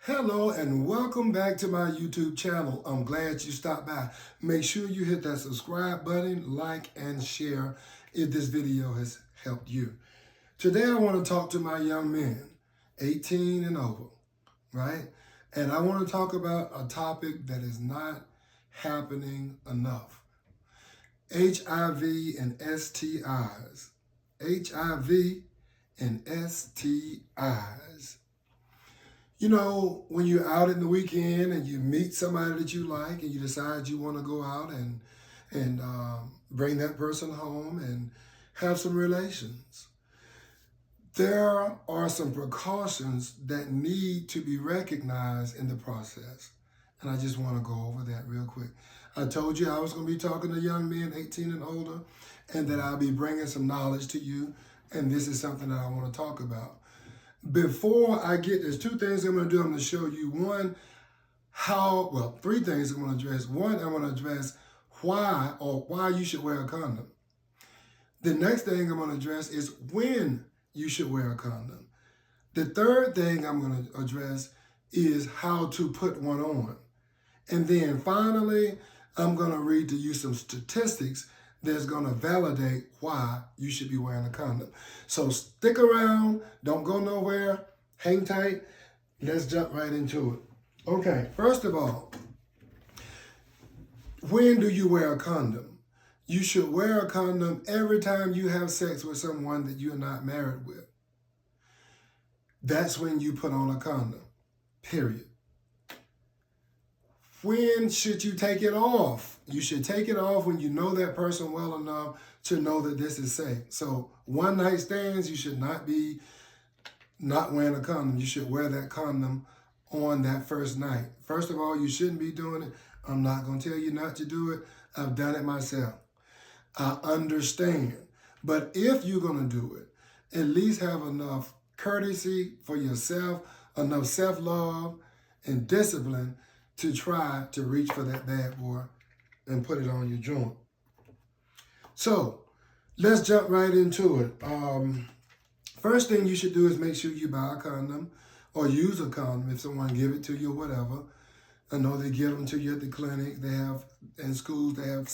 Hello and welcome back to my YouTube channel. I'm glad you stopped by. Make sure you hit that subscribe button, like, and share if this video has helped you. Today I want to talk to my young men, 18 and over, right? And I want to talk about a topic that is not happening enough. HIV and STIs. HIV and STIs. You know, when you're out in the weekend and you meet somebody that you like and you decide you want to go out and bring that person home and have some relations, there are some precautions that need to be recognized in the process. And I just want to go over that real quick. I told you I was going to be talking to young men 18 and older and that I'll be bringing some knowledge to you. And this is something that I want to talk about. Before I get, there's two things I'm going to do. I'm going to show you three things I'm going to address. One, I'm going to address why you should wear a condom. The next thing I'm going to address is when you should wear a condom. The third thing I'm going to address is how to put one on. And then finally, I'm going to read to you some statistics that's going to validate why you should be wearing a condom. So stick around, don't go nowhere, hang tight, let's jump right into it. Okay, first of all, when do you wear a condom? You should wear a condom every time you have sex with someone that you're not married with. That's when you put on a condom, period. When should you take it off? You should take it off when you know that person well enough to know that this is safe. So one night stands, you should not be not wearing a condom. You should wear that condom on that first night. First of all, you shouldn't be doing it. I'm not going to tell you not to do it. I've done it myself. I understand. But if you're going to do it, at least have enough courtesy for yourself, enough self-love and discipline to try to reach for that bad boy and put it on your joint. So let's jump right into it. First thing you should do is make sure you buy a condom or use a condom if someone give it to you or whatever. I know they give them to you at the clinic. They have, in schools, they have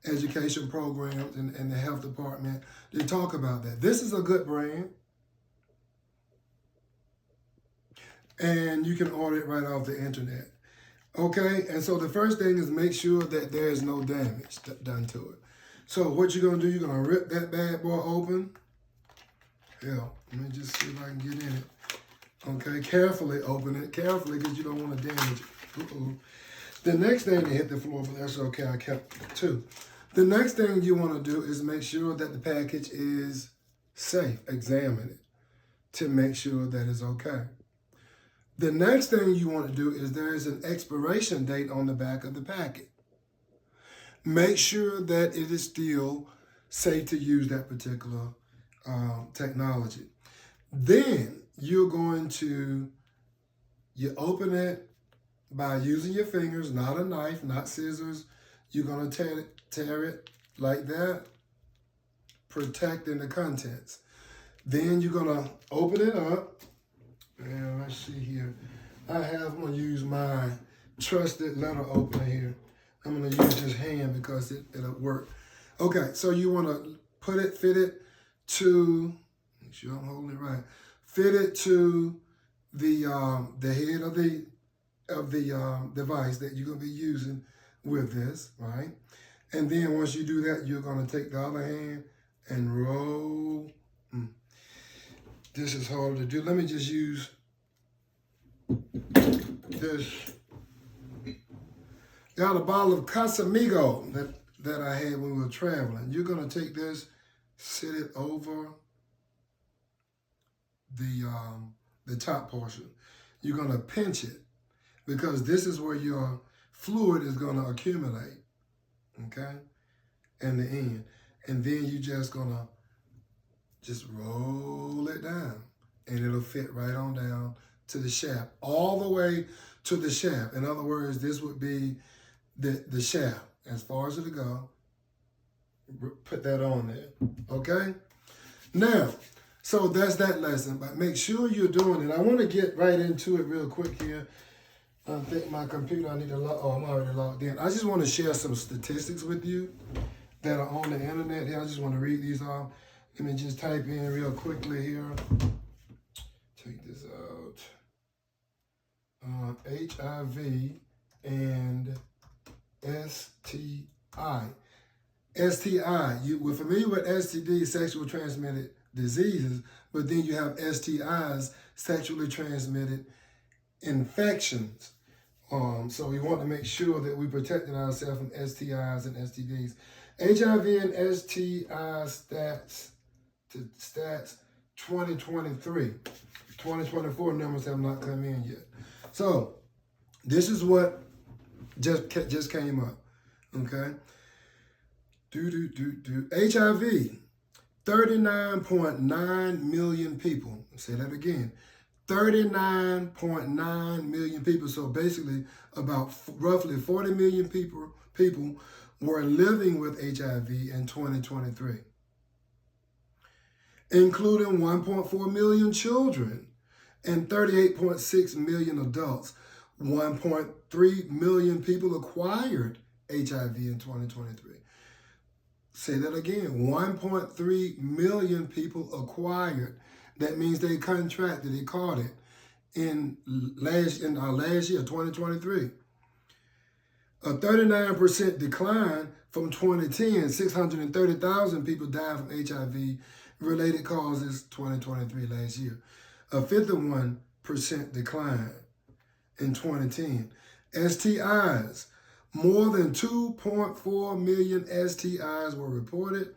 education programs and the health department. They talk about that. This is a good brand. And you can order it right off the internet. Okay, and so the first thing is make sure that there is no damage done to it. So what you're going to do, you're going to rip that bad boy open. Hell, let me just see if I can get in it. Okay, carefully open it. Carefully, because you don't want to damage it. The next thing to hit the floor, but that's okay, I kept two. The next thing you want to do is make sure that the package is safe. Examine it to make sure that it's okay. The next thing you want to do is there is an expiration date on the back of the packet. Make sure that it is still safe to use that particular technology. Then you're going to, open it by using your fingers, not a knife, not scissors. You're going to tear it like that, protecting the contents. Then you're going to open it up. And let's see here. I'm going to use my trusted letter opener here. I'm going to use this hand because it'll work. Okay, so you want to fit it to, make sure I'm holding it right. Fit it to the head of the device that you're going to be using with this, right? And then once you do that, you're going to take the other hand and roll. This is hard to do. Let me just use this. Got a bottle of Casamigo that I had when we were traveling. You're going to take this, sit it over the top portion. You're going to pinch it because this is where your fluid is going to accumulate, okay, in the end. And then you're just going to just roll it down and it'll fit right on down to the shaft, all the way to the shaft. In other words, this would be the shaft. As far as it'll go, put that on there, okay? Now, So that's that lesson. But make sure you're doing it. I want to get right into it real quick here. I think my computer, I need to log, oh, I'm already logged in. I just want to share some statistics with you that are on the internet here. I just want to read these off. Let me just type in real quickly here. Take this out. HIV and STI. STI, we're familiar with STD, sexual transmitted diseases, but then you have STIs, sexually transmitted infections. So we want to make sure that we protected ourselves from STIs and STDs. HIV and STI stats 2023. 2024 numbers have not come in yet. So this is what just came up, okay? HIV, 39.9 million people. Say that again. 39.9 million people. So basically, about roughly 40 million people were living with HIV in 2023, including 1.4 million children and 38.6 million adults. 1.3 million people acquired HIV in 2023. Say that again, 1.3 million people acquired. That means they contracted, they caught it in last year, 2023. A 39% decline from 2010, 630,000 people died from HIV-related causes 2023 last year. A 51% decline in 2010. STIs, more than 2.4 million STIs were reported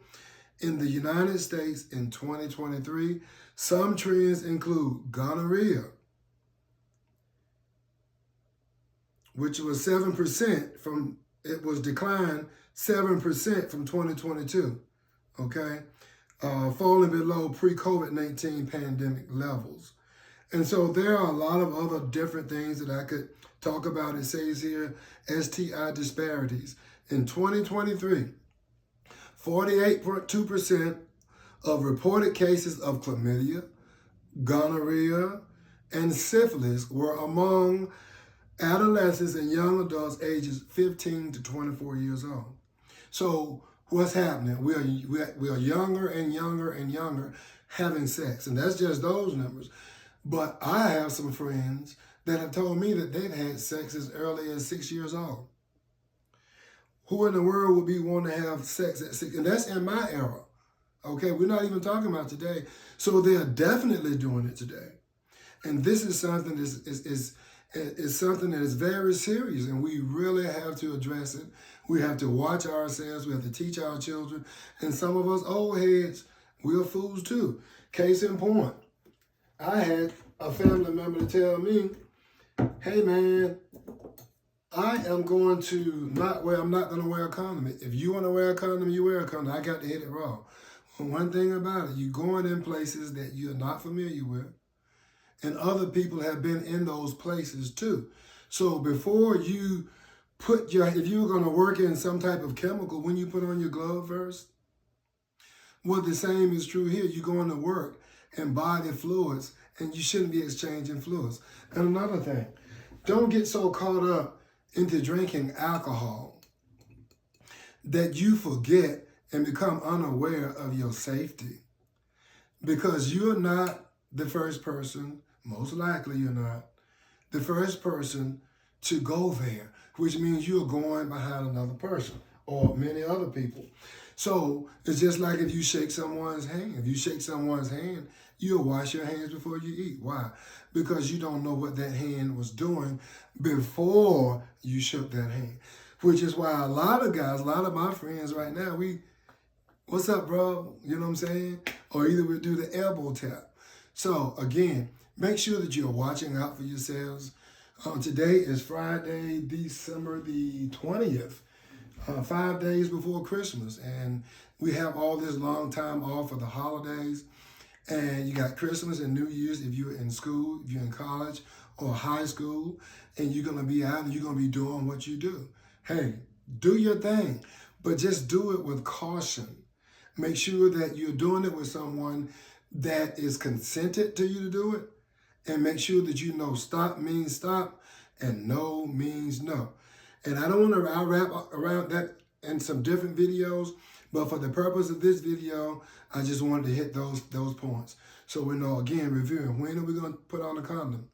in the United States in 2023. Some trends include gonorrhea, which was 7% from, it was declined 7% from 2022, okay? Falling below pre-COVID-19 pandemic levels. And so there are a lot of other different things that I could talk about. It says here, STI disparities. In 2023, 48.2% of reported cases of chlamydia, gonorrhea, and syphilis were among adolescents and young adults ages 15 to 24 years old. So what's happening? We are younger and younger and younger having sex, and that's just those numbers. But I have some friends that have told me that they've had sex as early as 6 years old. Who in the world would be wanting to have sex at 6? And that's in my era. Okay, we're not even talking about today. So they are definitely doing it today. And this is something is something that is very serious, and we really have to address it. We have to watch ourselves. We have to teach our children. And some of us old heads, we're fools too. Case in point, I had a family member to tell me, hey man, I'm not going to wear a condom. If you want to wear a condom, you wear a condom. I got to hit it raw. Well, one thing about it, you're going in places that you're not familiar with, and other people have been in those places too. So before you if you're going to work in some type of chemical, when you put on your glove first, well, the same is true here. You're going to work and body fluids, and you shouldn't be exchanging fluids. And another thing, don't get so caught up into drinking alcohol that you forget and become unaware of your safety. Because you're not the first person, most likely you're not, the first person to go there, which means you're going behind another person or many other people. So it's just like if you shake someone's hand. If you shake someone's hand, you'll wash your hands before you eat. Why? Because you don't know what that hand was doing before you shook that hand. Which is why a lot of guys, a lot of my friends right now, what's up, bro? You know what I'm saying? Or either we do the elbow tap. So again, make sure that you're watching out for yourselves. Today is Friday, December the 20th, 5 days before Christmas. And we have all this long time off for the holidays. And you got Christmas and New Year's if you're in school, if you're in college or high school, and you're going to be out and you're going to be doing what you do. Hey, do your thing, but just do it with caution. Make sure that you're doing it with someone that is consented to you to do it, and make sure that you know stop means stop and no means no. And I don't want to, I'll wrap around that in some different videos, but for the purpose of this video, I just wanted to hit those points. So we know, again, reviewing, when are we going to put on a condom?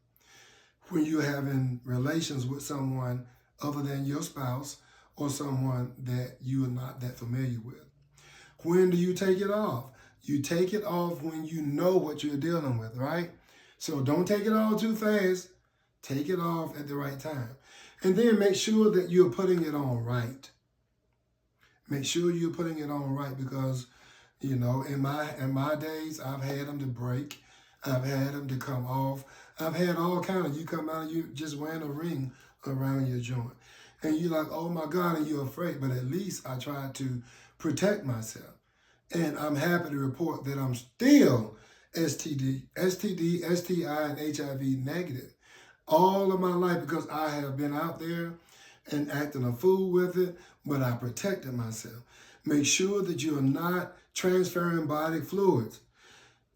When you're having relations with someone other than your spouse or someone that you are not that familiar with. When do you take it off? You take it off when you know what you're dealing with, right? So don't take it all too fast. Take it off at the right time. And then make sure that you're putting it on right. Make sure you're putting it on right, because, you know, in my days, I've had them to break. I've had them to come off. I've had all kind of, you come out and you just wearing a ring around your joint. And you're like, oh my God, and you're afraid. But at least I tried to protect myself. And I'm happy to report that I'm still STD, STI, and HIV negative all of my life, because I have been out there and acting a fool with it, but I protected myself. Make sure that you are not transferring body fluids.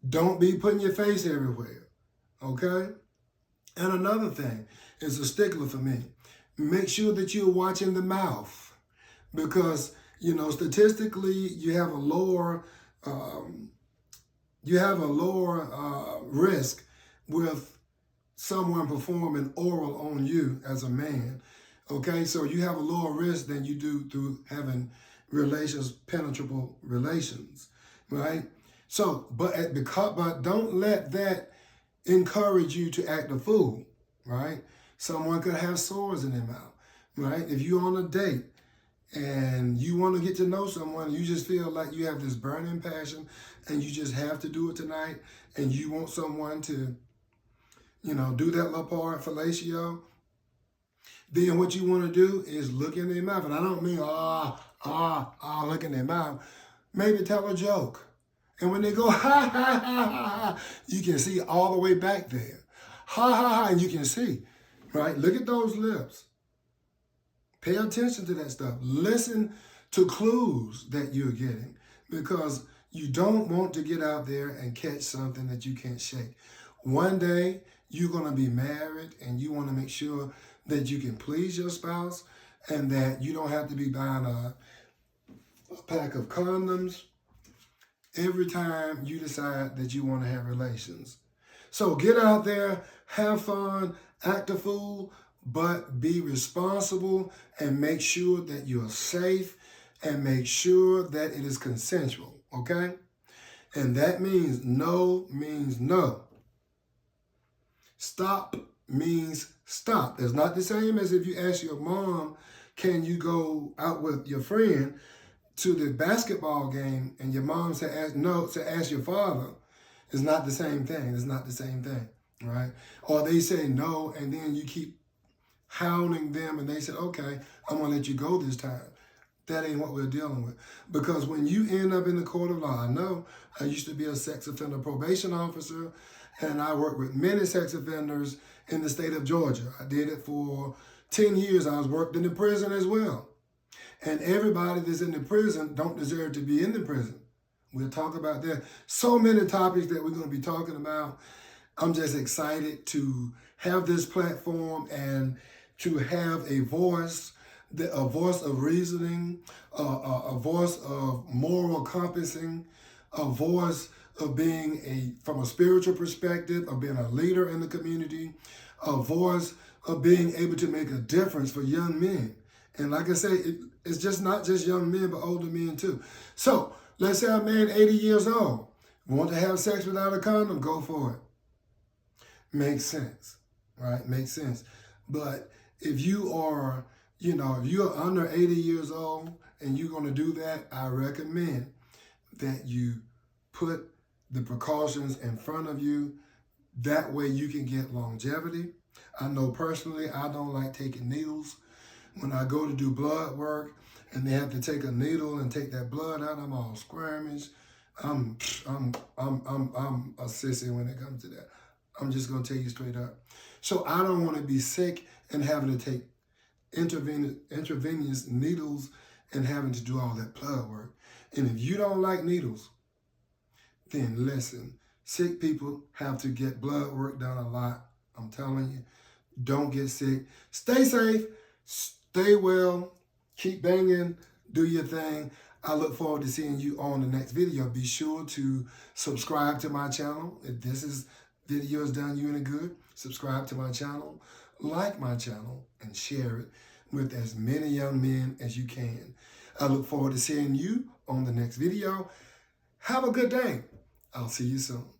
Don't be putting your face everywhere, okay? And another thing is a stickler for me. Make sure that you're watching the mouth, because, you know, statistically, you have a lower risk with someone performing oral on you as a man. Okay, so you have a lower risk than you do through having penetrable relations, right? So, but don't let that encourage you to act a fool, right? Someone could have sores in their mouth, right? If you're on a date and you want to get to know someone, you just feel like you have this burning passion and you just have to do it tonight, and you want someone to, you know, do that little part, fellatio, then what you want to do is look in their mouth. And I don't mean, look in their mouth. Maybe tell a joke. And when they go, ha, ha, ha, ha, ha, you can see all the way back there. Ha, ha, ha, and you can see, right? Look at those lips. Pay attention to that stuff. Listen to clues that you're getting, because you don't want to get out there and catch something that you can't shake. One day, you're going to be married, and you want to make sure that you can please your spouse and that you don't have to be buying a pack of condoms every time you decide that you want to have relations. So get out there, have fun, act a fool, but be responsible and make sure that you're safe and make sure that it is consensual, okay? And that means no means no. Stop means stop. It's not the same as if you ask your mom, can you go out with your friend to the basketball game, and your mom said, no, to ask your father. It's not the same thing. It's not the same thing, right? Or they say no, and then you keep hounding them, and they say, okay, I'm going to let you go this time. That ain't what we're dealing with. Because when you end up in the court of law, I know I used to be a sex offender probation officer, and I worked with many sex offenders in the state of Georgia. I did it for 10 years. I was worked in the prison as well. And everybody that's in the prison don't deserve to be in the prison. We'll talk about that. So many topics that we're going to be talking about. I'm just excited to have this platform and to have a voice of reasoning, a voice of moral compassing, a voice of being from a spiritual perspective, of being a leader in the community, a voice of being able to make a difference for young men. And like I say, it's just not just young men, but older men too. So let's say a man 80 years old, want to have sex without a condom, go for it. Makes sense, right? Makes sense. But if you are, if you're under 80 years old and you're going to do that, I recommend that you put the precautions in front of you. That way you can get longevity. I know personally, I don't like taking needles. When I go to do blood work and they have to take a needle and take that blood out, I'm all squirmish. I'm a sissy when it comes to that. I'm just gonna tell you straight up. So I don't want to be sick and having to take intravenous needles and having to do all that blood work. And if you don't like needles, then listen, Sick people have to get blood work done a lot. I'm telling you, don't get sick. Stay safe, stay well, keep banging, do your thing. I look forward to seeing you on the next video. Be sure to subscribe to my channel. If this video has done you any good, subscribe to my channel, like my channel, and share it with as many young men as you can. I look forward to seeing you on the next video. Have a good day. I'll see you soon.